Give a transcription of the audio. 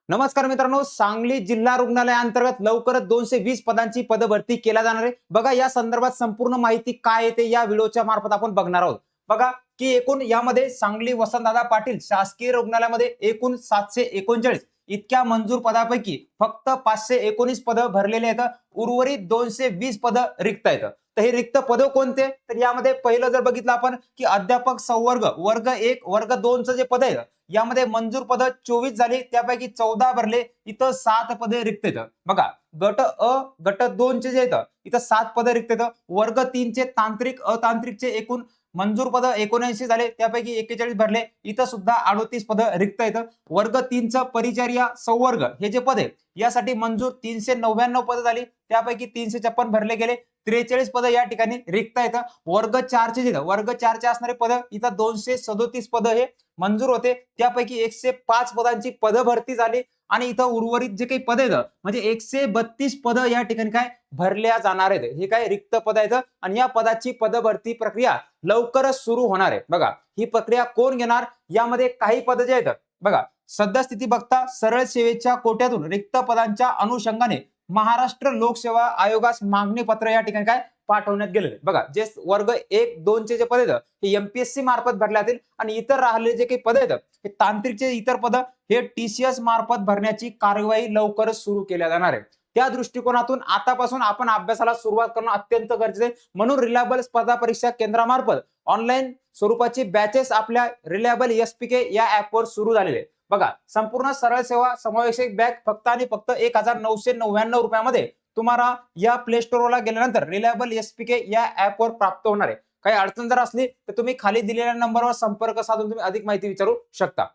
नमस्कार मित्रांनो, सांगली जिल्हा रुग्णालयाअंतर्गत लवकरच 220 पदांची पदभरती केल्या जाणार आहे। बघा, या संदर्भात संपूर्ण माहिती काय येते या व्हिडिओच्या मार्फत आपण बघणार आहोत। बघा की एकूण यामध्ये सांगली वसंतदादा पाटील शासकीय रुग्णालयामध्ये एकूण 739 इतक्या मंजूर पदापैकी फक्त 519 पद भरलेले आहेत। उर्वरित 220 पद रिक्त आहेत। तर हे रिक्त पद कोणते? तर यामध्ये पहिलं जर बघितलं आपण की अध्यापक संवर्ग वर्ग 1 वर्ग 2 चे जे पद आहे यामध्ये मंजूर पद 24 झाली, त्यापैकी 14 भरले, इथं 7 पदे रिक्त आहेत। बघा, गट अ गट 2 चे जे आहेत इथं 7 पदे रिक्त आहेत। वर्ग 3 चे तांत्रिक अतांत्रिकचे एकूण मंजूर पद 79 झाले, त्यापैकी 41 भरले, इथं सुद्धा 38 पद रिक्त आहेत। वर्ग 3 चं परिचर्या संवर्ग हे जे पद आहे यासाठी मंजूर 399 पद झाली, त्यापैकी 356 भरले गेले, 43 पद या ठिकाणी रिक्त आहेत। वर्ग 4 चे वर्ग 4 चे असणारे पद इथं 237 पद हे मंजूर होते, त्यापैकी 105 पदांची पदभरती झाली आणि इथं उर्वरित जे काही पद आहेत म्हणजे 132 पद या ठिकाणी काय भरल्या जाणार आहेत। हे काय रिक्त पद आहेत आणि या पदाची पदभरती प्रक्रिया लवकरच सुरू होणार आहे। बघा, ही प्रक्रिया कोण घेणार? यामध्ये काही पद जे आहेत बघा, सद्यस्थिती बघता सरळ सेवेच्या कोट्यातून रिक्त पदांच्या अनुषंगाने महाराष्ट्र लोकसेवा आयोगास मागणी पत्र या ठिकाणी काय पाठवण्यात गेलेले। बघा, जे वर्ग 1 2 चे जे पद आहेत हे एमपीएससी मार्फत भरले जातील आणि इतर राहिलेले जे काही पद आहेत हे तांत्रिकचे इतर पद हे टीसीएस मार्फत भरण्याची कार्यवाही लवकरच सुरू केल्या जाणार आहे। त्या दृष्टिकोनातून आतापासून आपण अभ्यासाला सुरुवात करणं अत्यंत गरजेचे आहे। म्हणून रिलायबल स्पर्धा परीक्षा केंद्रामार्फत ऑनलाईन स्वरूपाची बॅचेस आपल्या रिलायबल एसपीके या ऍपवर सुरू झालेले आहेत। बघा, संपूर्ण सरळ सेवा समावेशक बॅच फक्त आणि फक्त 1999 रुपयामध्ये तुम्हाला या प्ले स्टोअरला गेल्यानंतर रिलायबल एसपीके या ऍपवर प्राप्त होणार आहे। काही अडचण जर असली तर तुम्ही खाली दिलेल्या नंबरवर संपर्क साधून तुम्ही अधिक माहिती विचारू शकता।